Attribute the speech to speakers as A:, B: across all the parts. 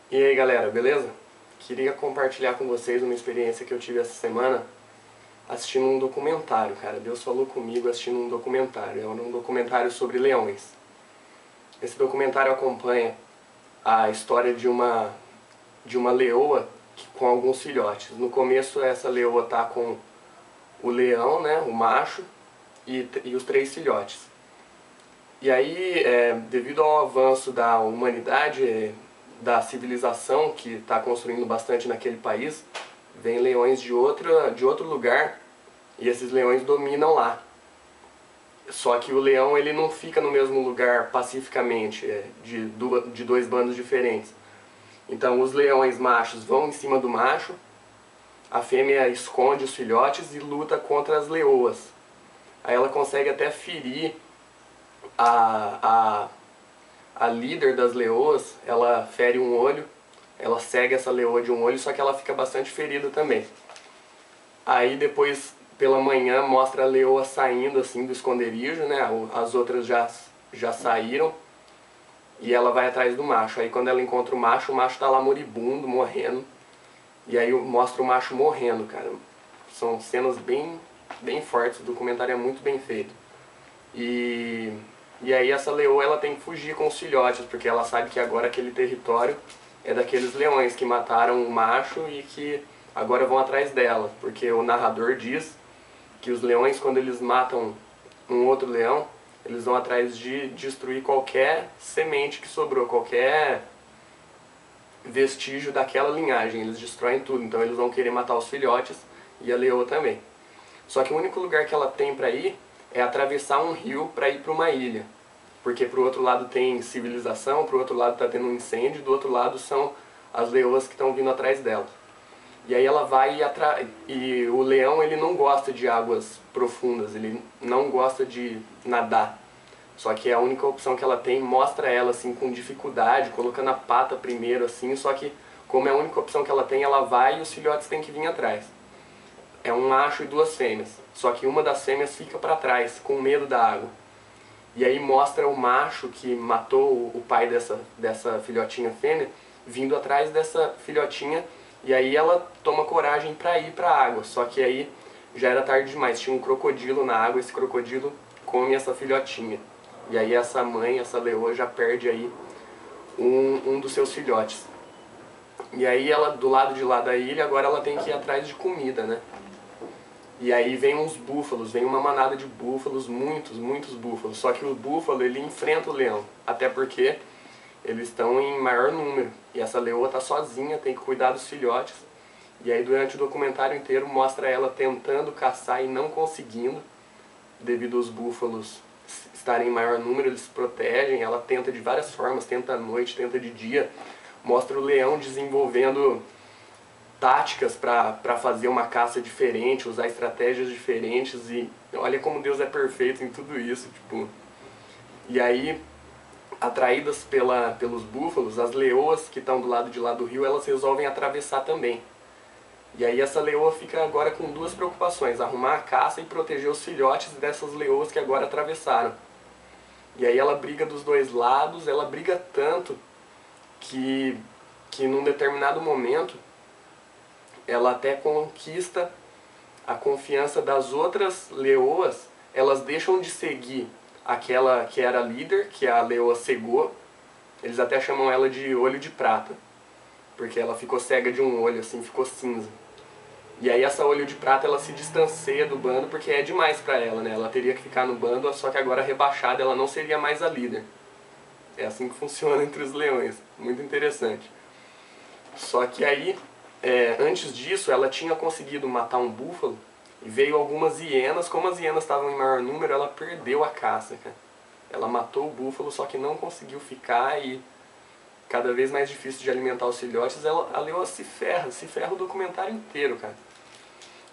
A: E aí galera, beleza? Queria compartilhar com vocês uma experiência que eu tive essa semana assistindo um documentário, cara. Deus falou comigo assistindo um documentário. É um documentário sobre leões. Esse documentário acompanha a história de uma leoa com alguns filhotes. No começo essa leoa tá com o leão, né, o macho, e os 3 filhotes. E aí, devido ao avanço da humanidade, da civilização que está construindo bastante naquele país, vem leões de outro lugar e esses leões dominam lá. Só que o leão ele não fica no mesmo lugar pacificamente, de 2 bandos diferentes. Então os leões machos vão em cima do macho, a fêmea esconde os filhotes e luta contra as leoas. Aí ela consegue até ferir a líder das leoas. Ela fere um olho, ela cega essa leoa de um olho, só que ela fica bastante ferida também. Aí depois, pela manhã, mostra a leoa saindo assim do esconderijo, né? As outras já saíram e ela vai atrás do macho. Aí quando ela encontra o macho tá lá moribundo, morrendo. E aí mostra o macho morrendo, cara. São cenas bem fortes, o documentário é muito bem feito. E aí essa leoa ela tem que fugir com os filhotes, porque ela sabe que agora aquele território é daqueles leões que mataram o macho e que agora vão atrás dela. Porque o narrador diz que os leões, quando eles matam um outro leão, eles vão atrás de destruir qualquer semente que sobrou, qualquer vestígio daquela linhagem. Eles destroem tudo, então eles vão querer matar os filhotes e a leoa também. Só que o único lugar que ela tem para ir é atravessar um rio para ir para uma ilha. Porque pro outro lado tem civilização, pro outro lado está tendo um incêndio, do outro lado são as leoas que estão vindo atrás dela. E aí ela vai e o leão ele não gosta de águas profundas, ele não gosta de nadar. Só que a única opção que ela tem mostra ela assim com dificuldade, colocando a pata primeiro assim, só que como é a única opção que ela tem, ela vai e os filhotes têm que vir atrás. É um macho e 2 fêmeas, só que uma das fêmeas fica para trás, com medo da água. E aí mostra o macho que matou o pai dessa filhotinha fêmea, vindo atrás dessa filhotinha, e aí ela toma coragem para ir para a água. Só que aí já era tarde demais, tinha um crocodilo na água, esse crocodilo come essa filhotinha. E aí essa mãe, essa leoa, já perde aí um dos seus filhotes. E aí ela, do lado de lá da ilha, agora ela tem que ir atrás de comida, né? E aí vem uns búfalos, vem uma manada de búfalos, muitos búfalos. Só que o búfalo, ele enfrenta o leão, até porque eles estão em maior número. E essa leoa tá sozinha, tem que cuidar dos filhotes. E aí durante o documentário inteiro mostra ela tentando caçar e não conseguindo, devido aos búfalos estarem em maior número, eles se protegem. Ela tenta de várias formas, tenta à noite, tenta de dia. Mostra o leão desenvolvendo táticas para fazer uma caça diferente, usar estratégias diferentes, e olha como Deus é perfeito em tudo isso, tipo. E aí, atraídas pelos búfalos, as leoas que estão do lado de lá do rio, elas resolvem atravessar também. E aí essa leoa fica agora com 2 preocupações: arrumar a caça e proteger os filhotes dessas leoas que agora atravessaram. E aí ela briga dos 2 lados, ela briga tanto que num determinado momento ela até conquista a confiança das outras leoas. Elas deixam de seguir aquela que era líder, que a leoa cegou. Eles até chamam ela de olho de prata, porque ela ficou cega de um olho, assim, ficou cinza. E aí essa olho de prata ela se distancia do bando porque é demais pra ela, né? Ela teria que ficar no bando, só que agora rebaixada ela não seria mais a líder. É assim que funciona entre os leões, muito interessante. Só que aí, antes disso, ela tinha conseguido matar um búfalo e veio algumas hienas. Como as hienas estavam em maior número, ela perdeu a caça, cara. Ela matou o búfalo, só que não conseguiu ficar, e cada vez mais difícil de alimentar os filhotes. A leoa se ferra o documentário inteiro, cara.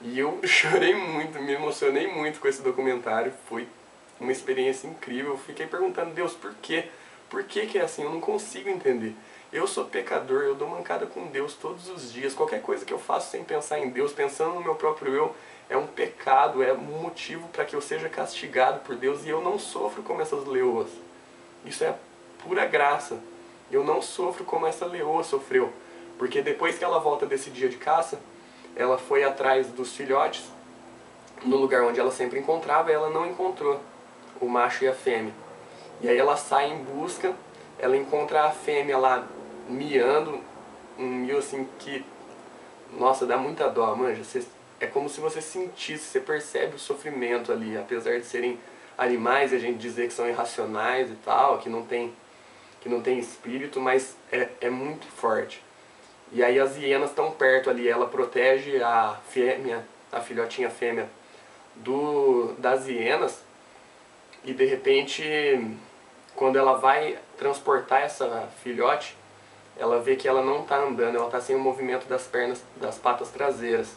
A: E eu chorei muito, me emocionei muito com esse documentário. Foi uma experiência incrível. Eu fiquei perguntando: Deus, por quê? Por que é assim? Eu não consigo entender. Eu sou pecador, eu dou mancada com Deus todos os dias. Qualquer coisa que eu faço sem pensar em Deus, pensando no meu próprio eu, é um pecado, é um motivo para que eu seja castigado por Deus, e eu não sofro como essas leoas. Isso é pura graça. eu não sofro como essa leoa sofreu. Porque depois que ela volta desse dia de caça, ela foi atrás dos filhotes, no lugar onde ela sempre encontrava, e ela não encontrou o macho e a fêmea. E aí ela sai em busca, ela encontra a fêmea lá miando, um mio assim que, nossa, dá muita dó, manja. É como se você sentisse, você percebe o sofrimento ali, apesar de serem animais e a gente dizer que são irracionais e tal, que não tem espírito, mas é muito forte. E aí as hienas estão perto ali, ela protege a fêmea, a filhotinha fêmea das hienas, e de repente, quando ela vai transportar essa filhote, ela vê que ela não está andando, ela está sem o movimento das pernas, das patas traseiras.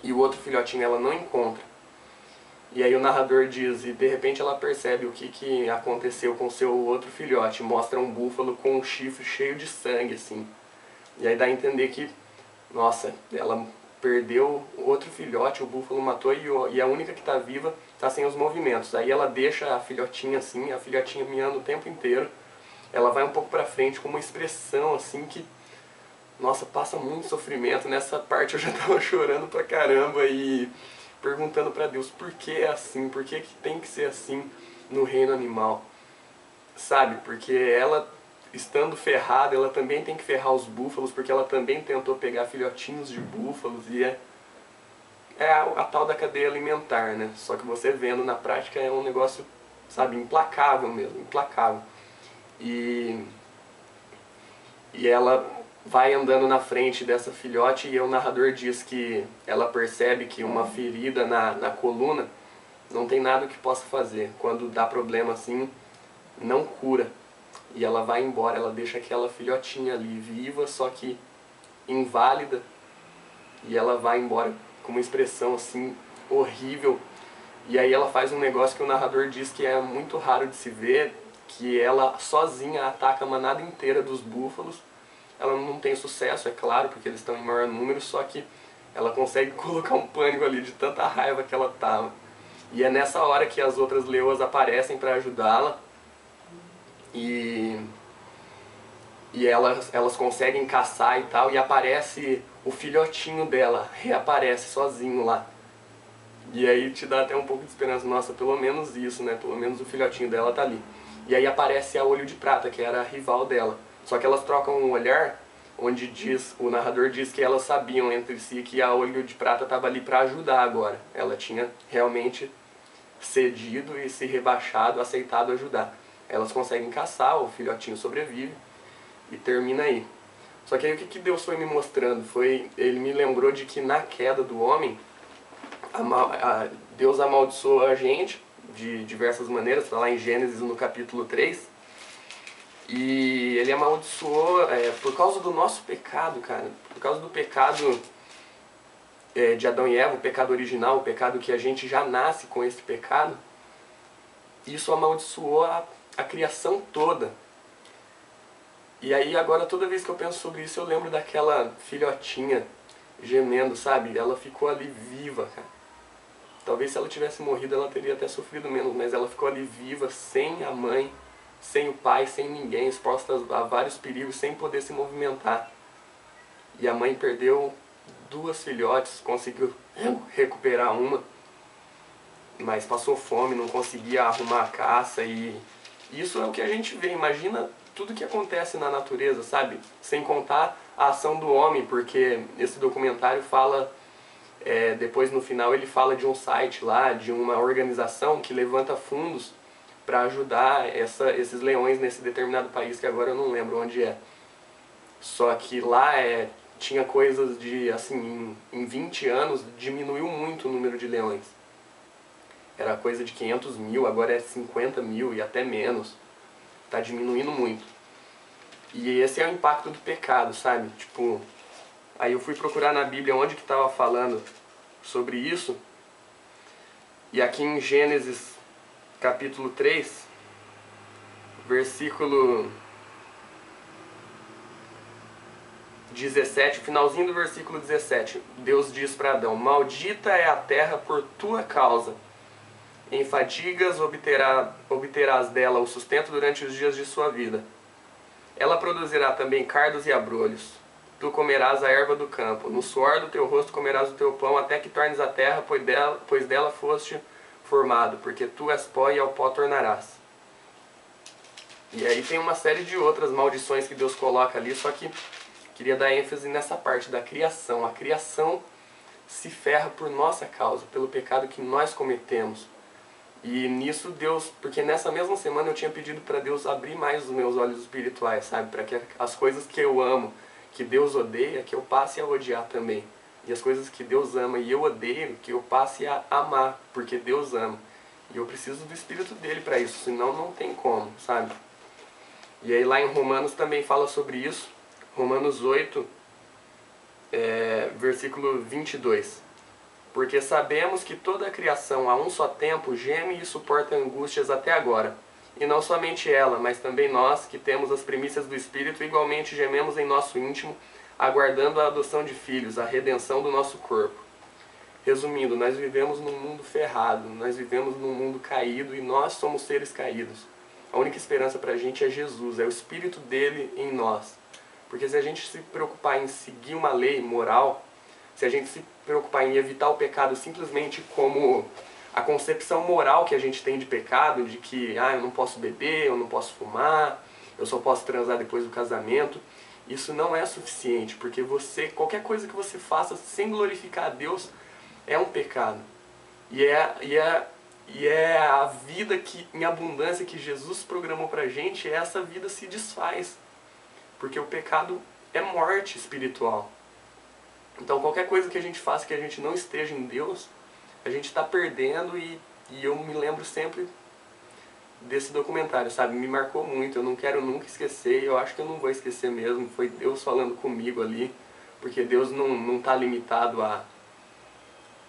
A: E o outro filhotinho ela não encontra. E aí o narrador diz, e de repente ela percebe o que aconteceu com o seu outro filhote. Mostra um búfalo com um chifre cheio de sangue, assim. E aí dá a entender que, nossa, ela perdeu outro filhote, o búfalo matou, e a única que está viva está sem os movimentos. Aí ela deixa a filhotinha assim, a filhotinha miando o tempo inteiro. Ela vai um pouco pra frente com uma expressão assim que, nossa, passa muito sofrimento. Nessa parte eu já tava chorando pra caramba e perguntando pra Deus por que é assim, por que tem que ser assim no reino animal, sabe? Porque ela, estando ferrada, ela também tem que ferrar os búfalos, porque ela também tentou pegar filhotinhos de búfalos, e é a tal da cadeia alimentar, né? Só que você vendo na prática é um negócio, sabe, implacável mesmo, implacável. E ela vai andando na frente dessa filhote, e o narrador diz que ela percebe que uma ferida na coluna não tem nada que possa fazer. Quando dá problema assim, não cura. E ela vai embora, ela deixa aquela filhotinha ali viva, só que inválida, e ela vai embora com uma expressão assim horrível. E aí ela faz um negócio que o narrador diz que é muito raro de se ver, que ela sozinha ataca a manada inteira dos búfalos. Ela não tem sucesso, é claro, porque eles estão em maior número, só que ela consegue colocar um pânico ali de tanta raiva que ela tava. E é nessa hora que as outras leoas aparecem para ajudá-la, e elas conseguem caçar e tal, e aparece o filhotinho dela, reaparece sozinho lá. E aí te dá até um pouco de esperança, nossa, pelo menos isso, né? Pelo menos o filhotinho dela tá ali. E aí aparece a Olho de Prata, que era a rival dela. Só que elas trocam um olhar, onde o narrador diz que elas sabiam entre si que a Olho de Prata estava ali para ajudar agora. Ela tinha realmente cedido e se rebaixado, aceitado ajudar. Elas conseguem caçar, o filhotinho sobrevive e termina aí. Só que aí o que Deus foi me mostrando? Ele me lembrou de que na queda do homem, Deus amaldiçoou a gente de diversas maneiras, está lá em Gênesis no capítulo 3. E ele amaldiçoou por causa do nosso pecado, cara. Por causa do pecado de Adão e Eva, o pecado original, o pecado que a gente já nasce com esse pecado. Isso amaldiçoou a criação toda. E aí agora toda vez que eu penso sobre isso eu lembro daquela filhotinha gemendo, sabe? Ela ficou ali viva, cara. Talvez se ela tivesse morrido ela teria até sofrido menos, mas ela ficou ali viva, sem a mãe, sem o pai, sem ninguém, exposta a vários perigos, sem poder se movimentar. E a mãe perdeu 2 filhotes, conseguiu recuperar uma, mas passou fome, não conseguia arrumar a caça, e isso é o que a gente vê. Imagina tudo que acontece na natureza, sabe? Sem contar a ação do homem, porque esse documentário fala, depois no final ele fala de um site lá, de uma organização que levanta fundos para ajudar esses leões nesse determinado país, que agora eu não lembro onde é. Só que lá tinha coisas de, assim, em 20 anos diminuiu muito o número de leões. Era coisa de 500 mil, agora é 50 mil e até menos. Tá diminuindo muito. E esse é o impacto do pecado, sabe? Tipo, aí eu fui procurar na Bíblia onde que estava falando sobre isso. E aqui em Gênesis capítulo 3, versículo 17, finalzinho do versículo 17, Deus diz para Adão: maldita é a terra por tua causa. Em fadigas obterás dela o sustento durante os dias de sua vida. Ela produzirá também cardos e abrolhos. Tu comerás a erva do campo. No suor do teu rosto comerás o teu pão, até que tornes a terra, pois dela foste formado, porque tu és pó e ao pó tornarás. E aí tem uma série de outras maldições que Deus coloca ali, só que queria dar ênfase nessa parte da criação. A criação se ferra por nossa causa, pelo pecado que nós cometemos. E nisso Deus, porque nessa mesma semana eu tinha pedido para Deus abrir mais os meus olhos espirituais, sabe? Para que as coisas que eu amo, que Deus odeia, que eu passe a odiar também. E as coisas que Deus ama e eu odeio, que eu passe a amar, porque Deus ama. E eu preciso do Espírito dele para isso, senão não tem como, sabe? E aí lá em Romanos também fala sobre isso. Romanos 8, versículo 22. Porque sabemos que toda a criação a um só tempo geme e suporta angústias até agora. E não somente ela, mas também nós, que temos as primícias do Espírito, igualmente gememos em nosso íntimo, aguardando a adoção de filhos, a redenção do nosso corpo. Resumindo, nós vivemos num mundo ferrado, nós vivemos num mundo caído e nós somos seres caídos. A única esperança para a gente é Jesus, é o Espírito dele em nós. Porque se a gente se preocupar em seguir uma lei moral, se a gente se preocupar em evitar o pecado simplesmente como a concepção moral que a gente tem de pecado, de que eu não posso beber, eu não posso fumar, eu só posso transar depois do casamento, isso não é suficiente, porque qualquer coisa que você faça sem glorificar a Deus é um pecado. E é a vida em abundância que Jesus programou pra gente, essa vida se desfaz. Porque o pecado é morte espiritual. Então qualquer coisa que a gente faça que a gente não esteja em Deus, a gente está perdendo e eu me lembro sempre desse documentário, sabe? Me marcou muito, eu não quero nunca esquecer, eu acho que eu não vou esquecer mesmo, foi Deus falando comigo ali, porque Deus não está limitado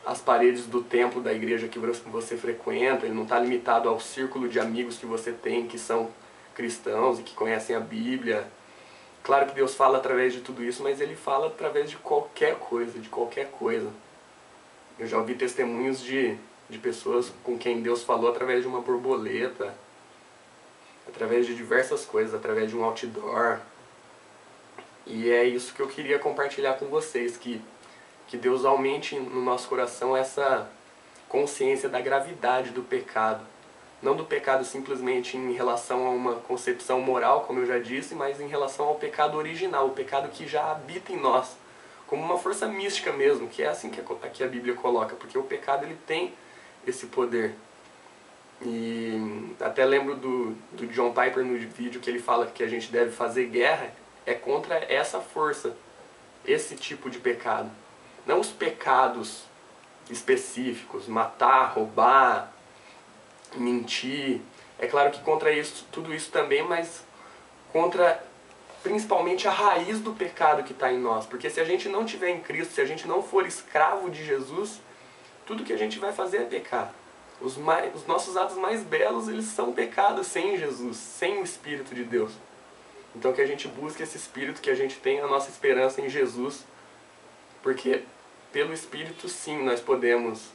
A: às paredes do templo da igreja que você frequenta, Ele não está limitado ao círculo de amigos que você tem, que são cristãos e que conhecem a Bíblia. Claro que Deus fala através de tudo isso, mas Ele fala através de qualquer coisa, Eu já ouvi testemunhos de pessoas com quem Deus falou através de uma borboleta, através de diversas coisas, através de um outdoor. E é isso que eu queria compartilhar com vocês, que Deus aumente no nosso coração essa consciência da gravidade do pecado. Não do pecado simplesmente em relação a uma concepção moral, como eu já disse, mas em relação ao pecado original, o pecado que já habita em nós, como uma força mística mesmo, que é assim que a Bíblia coloca, porque o pecado ele tem esse poder. E até lembro do John Piper no vídeo que ele fala que a gente deve fazer guerra contra essa força, esse tipo de pecado. Não os pecados específicos, matar, roubar, mentir. É claro que contra isso, tudo isso também, mas contra principalmente a raiz do pecado que está em nós. Porque se a gente não estiver em Cristo, se a gente não for escravo de Jesus, tudo que a gente vai fazer é pecar. Os nossos atos mais belos, eles são pecados sem Jesus, sem o Espírito de Deus. Então que a gente busque esse Espírito, que a gente tenha a nossa esperança em Jesus, porque pelo Espírito sim nós podemos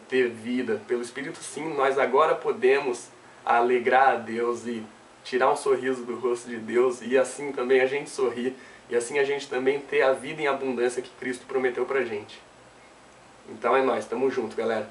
A: ter vida, pelo Espírito sim nós agora podemos alegrar a Deus e tirar um sorriso do rosto de Deus, e assim também a gente sorrir, e assim a gente também ter a vida em abundância que Cristo prometeu pra gente. Então é nóis, tamo junto, galera.